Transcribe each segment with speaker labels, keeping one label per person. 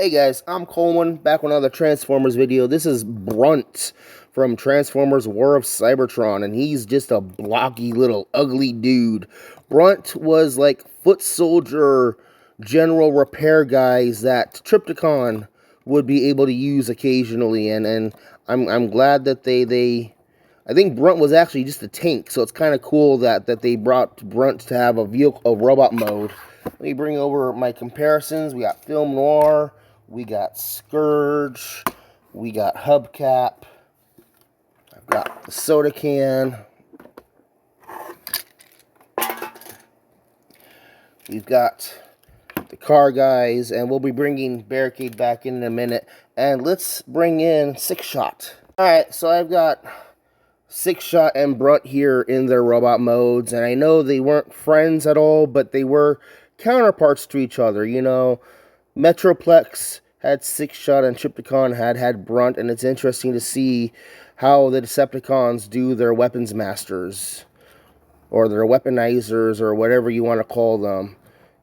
Speaker 1: Hey guys, I'm Colwen, back with another Transformers video. This is Brunt from Transformers War of Cybertron, and he's just a blocky little ugly dude. Brunt was like foot soldier general repair guys that Trypticon would be able to use occasionally, and I'm glad that they I think Brunt was actually just a tank, so it's kind of cool that they brought Brunt to have a robot mode. Let me bring over my comparisons. We got Film Noir, we got Scourge, we got Hubcap, I've got the soda can, we've got the car guys, and we'll be bringing Barricade back in a minute. And let's bring in Six Shot. Alright, so I've got Six Shot and Brunt here in their robot modes, and I know they weren't friends at all, but they were counterparts to each other. You know, Metroplex had Six Shot and Trypticon had Brunt, and it's interesting to see how the Decepticons do their weapons masters, or their weaponizers, or whatever you want to call them.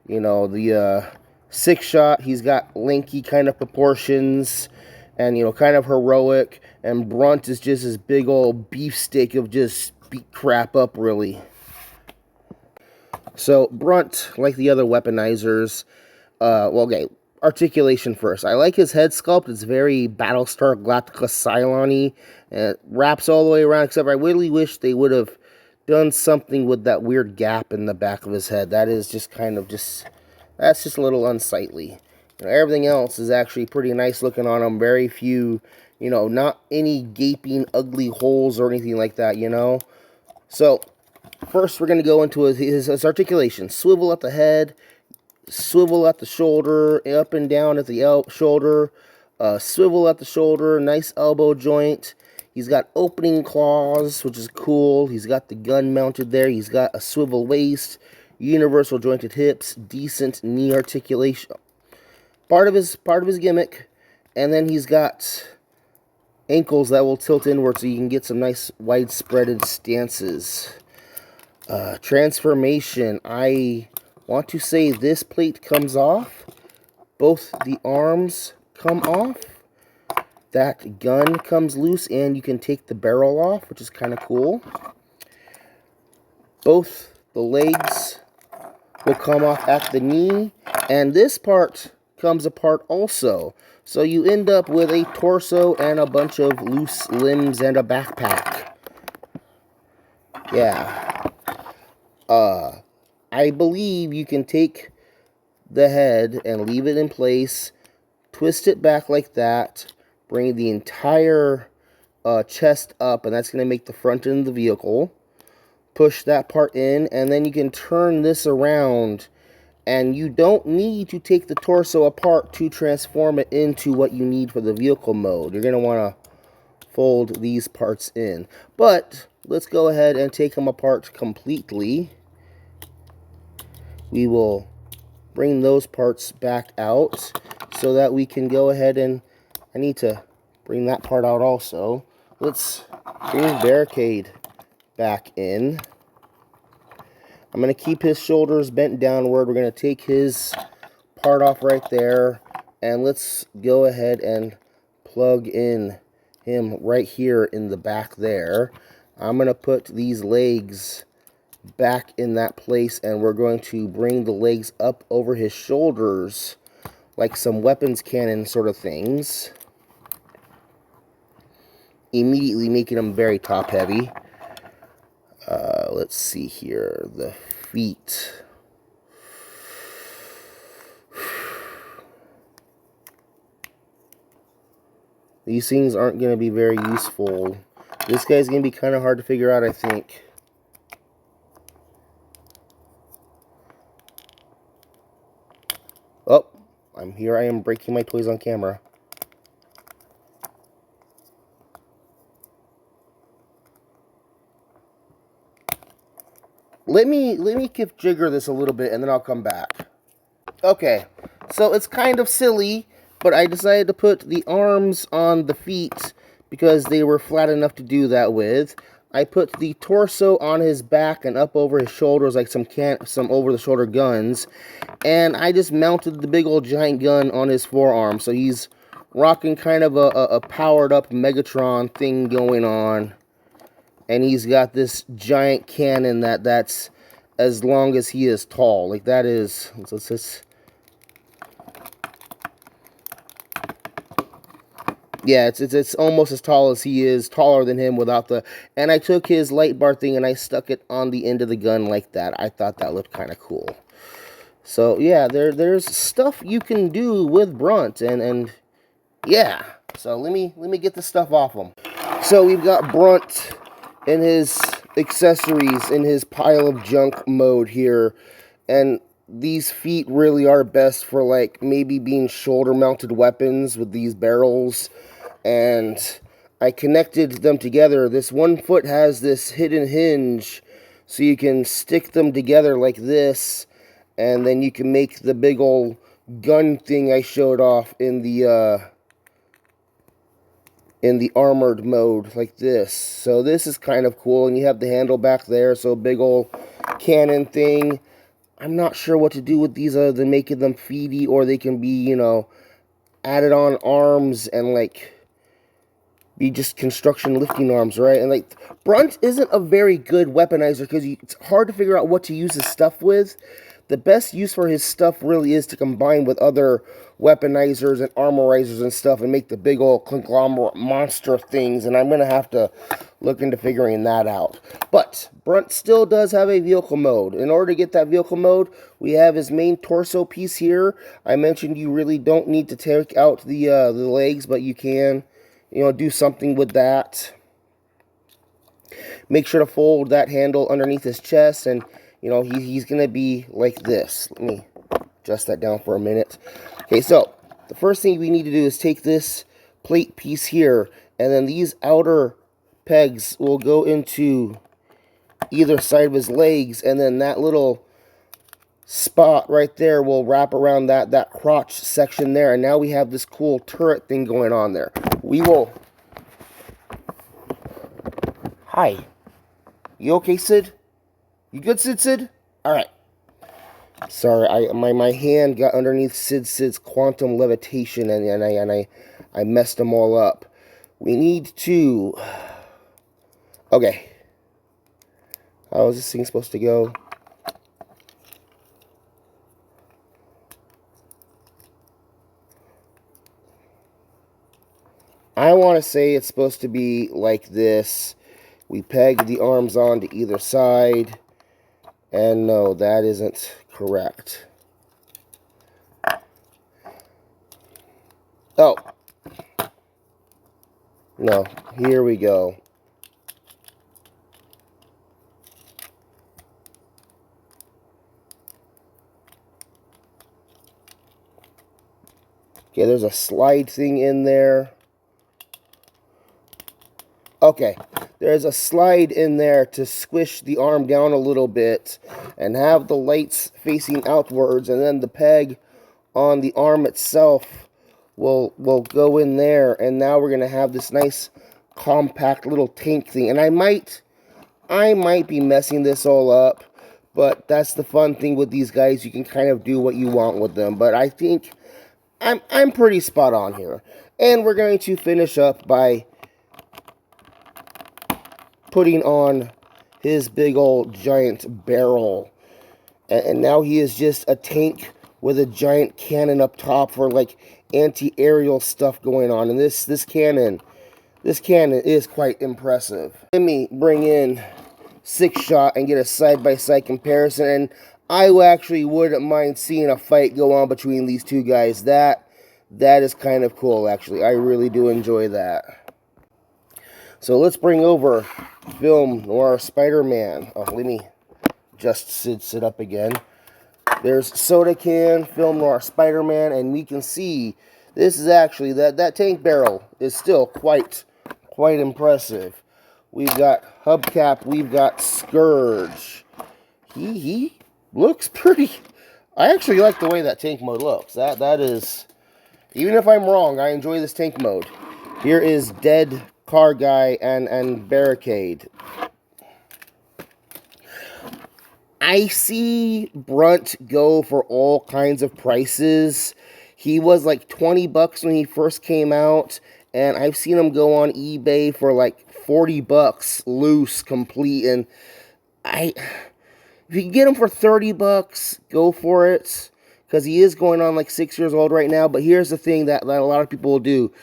Speaker 1: You know, the Six Shot, he's got lanky kind of proportions, and, you know, kind of heroic, and Brunt is just this big old beefsteak of just beat crap up, really. So, Brunt, like the other weaponizers, well, okay, articulation first. I like his head sculpt. It's very Battlestar Galactica Cylon-y, and it wraps all the way around, except I really wish they would have done something with that weird gap in the back of his head. That is just kind of that's just a little unsightly. You know, everything else is actually pretty nice looking on him. Very few, you know, not any gaping, ugly holes or anything like that, you know. So, first we're going to go into his articulation. Swivel at the head, swivel at the shoulder, up and down at the shoulder, swivel at the shoulder, nice elbow joint. He's got opening claws, which is cool. He's got the gun mounted there. He's got a swivel waist, universal jointed hips, decent knee articulation. Part of his gimmick. And then he's got ankles that will tilt inward so you can get some nice widespread stances. Transformation. I want to say this plate comes off. Both the arms come off. That gun comes loose, and you can take the barrel off, which is kind of cool. Both the legs will come off at the knee, and this part comes apart also. So you end up with a torso and a bunch of loose limbs and a backpack. Yeah. I believe you can take the head and leave it in place, twist it back like that, bring the entire chest up, and that's going to make the front end of the vehicle. Push that part in, and then you can turn this around, and you don't need to take the torso apart to transform it into what you need for the vehicle mode. You're going to want to fold these parts in. But let's go ahead and take them apart completely. We will bring those parts back out so that we can go ahead and I need to bring that part out also. Let's bring Barricade back in. I'm going to keep his shoulders bent downward. We're going to take his part off right there. And let's go ahead and plug in him right here in the back there. I'm going to put these legs back in that place, and we're going to bring the legs up over his shoulders like some weapons cannon sort of things, immediately making them very top heavy. Let's see here, the feet. These things aren't going to be very useful. This guy's going to be kind of hard to figure out, I think. Oh, I am breaking my toys on camera. Let me jigger this a little bit, and then I'll come back. Okay, so it's kind of silly, but I decided to put the arms on the feet because they were flat enough to do that with. I put the torso on his back and up over his shoulders like some over-the-shoulder guns. And I just mounted the big old giant gun on his forearm. So he's rocking kind of a powered-up Megatron thing going on. And he's got this giant cannon that's as long as he is tall. Like, that is... Let's just... Yeah, it's almost as tall as he is, taller than him without the... And I took his light bar thing and I stuck it on the end of the gun like that. I thought that looked kind of cool. So, yeah, there's stuff you can do with Brunt, and yeah. So, let me get the stuff off him. So, we've got Brunt in his accessories, in his pile of junk mode here, and these feet really are best for, like, maybe being shoulder-mounted weapons with these barrels. And I connected them together. This one foot has this hidden hinge, so you can stick them together like this, and then you can make the big old gun thing I showed off in the armored mode like this. So this is kind of cool, and you have the handle back there, so big old cannon thing. I'm not sure what to do with these other than making them feety, or they can be, you know, added on arms and, like, be just construction lifting arms, right? And, like, Brunt isn't a very good weaponizer because it's hard to figure out what to use his stuff with. The best use for his stuff really is to combine with other weaponizers and armorizers and stuff and make the big old conglomerate monster things, and I'm going to have to look into figuring that out. But Brunt still does have a vehicle mode. In order to get that vehicle mode, we have his main torso piece here. I mentioned you really don't need to take out the legs, but you can, you know, do something with that. Make sure to fold that handle underneath his chest, and you know, he's going to be like this. Let me adjust that down for a minute. Okay, so the first thing we need to do is take this plate piece here, and then these outer pegs will go into either side of his legs, and then that little spot right there will wrap around that crotch section there, and now we have this cool turret thing going on there. We will... Hi. You okay, Sid? You good, Sid? Alright. Sorry, my hand got underneath Sid's quantum levitation, and I messed them all up. We need to... Okay. How is this thing supposed to go? I want to say it's supposed to be like this. We peg the arms on to either side. And no, that isn't correct. Oh. No, here we go. Okay, there's a slide thing in there. Okay, there's a slide in there to squish the arm down a little bit and have the lights facing outwards, and then the peg on the arm itself will go in there, and now we're going to have this nice compact little tank thing. And I might be messing this all up, but that's the fun thing with these guys. You can kind of do what you want with them, but I think I'm pretty spot on here. And we're going to finish up by putting on his big old giant barrel. And now he is just a tank with a giant cannon up top for, like, anti-aerial stuff going on. And this cannon is quite impressive. Let me bring in 6-shot and get a side-by-side comparison. And I actually wouldn't mind seeing a fight go on between these two guys. That is kind of cool, actually. I really do enjoy that. So let's bring over Film Noir Spider-Man. Oh, let me just sit up again. There's Soda Can, Film Noir Spider-Man, and we can see this is actually, that tank barrel is still quite impressive. We've got Hubcap, we've got Scourge. He looks pretty... I actually like the way that tank mode looks. That is... Even if I'm wrong, I enjoy this tank mode. Here is Dead Car Guy and Barricade. I see Brunt go for all kinds of prices. He was like 20 bucks when he first came out, and I've seen him go on eBay for like 40 bucks loose, complete. And I, if you can get him for 30 bucks, go for it, because he is going on like 6 years old right now. But here's the thing that a lot of people will do.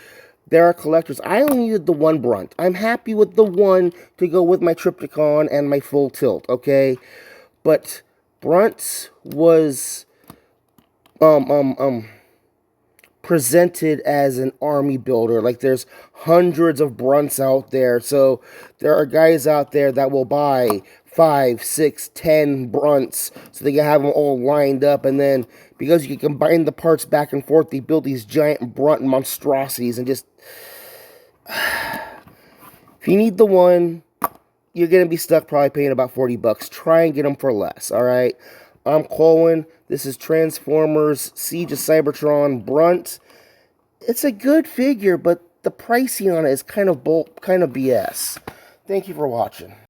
Speaker 1: There are collectors. I only needed the one Brunt. I'm happy with the one to go with my Triptychon and my full tilt, okay? But Brunt was presented as an army builder. Like, there's hundreds of Brunts out there. So there are guys out there that will buy 5, 6, 10 Brunts so they can have them all lined up, and then because you can combine the parts back and forth, they build these giant Brunt monstrosities. And just, if you need the one, you're going to be stuck probably paying about 40 bucks. Try and get them for less, alright? I'm Colwen. This is Transformers Siege of Cybertron Brunt. It's a good figure, but the pricing on it is kind of BS. Thank you for watching.